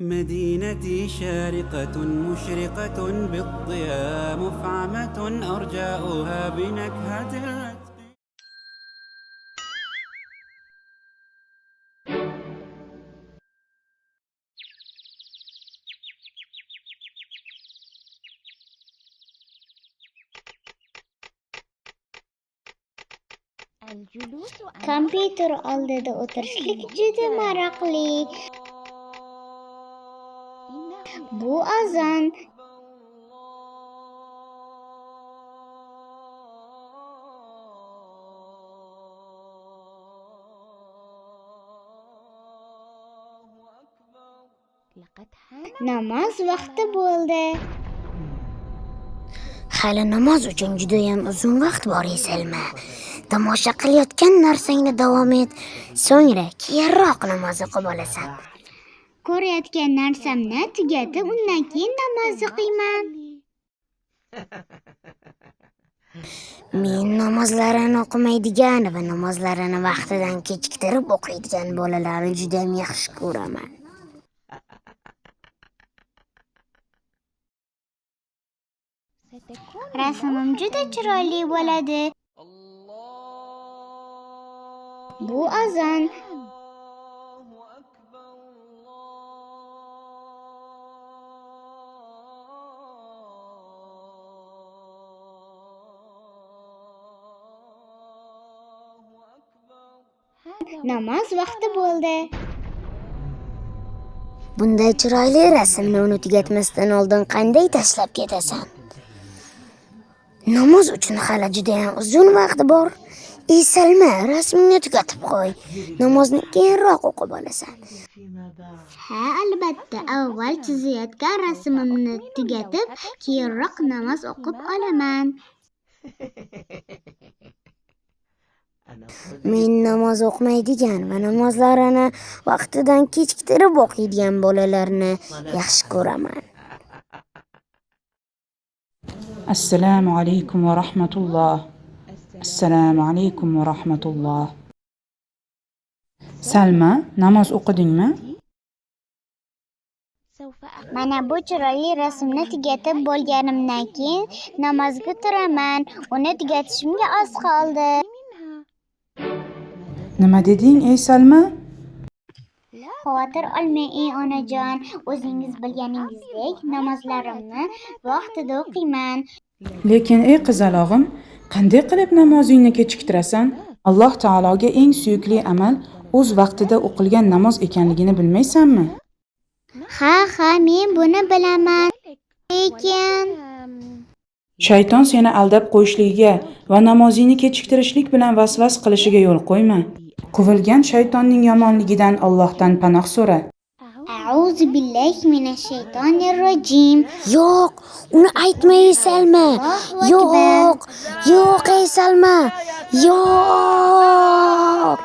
مدينتي شارقة مشرقة بالضياء مفعمة أرجاؤها بنكهة العتق. Kompyuter oldida o'tirishlik juda maroqli. Bu azon. Namoz vaqti bo'ldi. Hali namoz uchun judayam uzun vaqt bor Salma. Tomosha qilayotgan narsangni davom et, so'ngra keyinroq namoz o'qib olasan. Ko'rayotgan narsamni tugatib, undan keyin namoz o'qiyman. Men namozlarini o'qimaydigan va namozlarini vaqtidan kechiktirib o'qiydigan bolalarni juda ham yaxshi ko'raman. Rasmim juda chiroyli bo'ladi. Bu azon. Namoz vaqti bo'ldi. Bunday chiroyli rasmni uni tugatmasdan oldin qanday tashlab ketasan? Namoz uchun hali juda ham uzun vaqt bor. Salma, rasmingni tugatib qo'y. Namozni keyinroq o'qib olasan. Ha, albatta. Avval chizayotgan rasmimni tugatib, keyinroq namoz o'qib olaman. Men namoz o'qimaydigan va namozlarini vaqtidan kechiktirib o'qiydigan bolalarni yaxshi ko'raman. Assalomu alaykum va rahmatulloh. Assalomu alaykum va rahmatulloh. Salma, namoz o'qidingmi? Mana bu chiroyli rasmni tugatib bo'lganimdan keyin namozga turaman. Uni tugatishimga oz qoldi. Nima deding, Salma? Xavotir olmang, onajon. O'zingiz bilganingizdek, namozlarimni vaqtida o'qiyman. Lekin qizalog'im, qanday qilib namozingni kechiktirasan? Alloh taologa eng suyukli amal o'z vaqtida o'qilgan namoz ekanligini bilmaysanmi? Ha, men buni bilaman. Lekin Shayton seni aldab qo'yishligiga va namozingni kechiktirishlik bilan vasvas qilishiga yo'l qo'yma. Quvilgan shaytonning yomonligidan Allohdan panoh so'ra. A'udhu billahi minash shaytonir rojim. Yo'q, uni aytma Salma. Yo'q, Salma. Yo'q.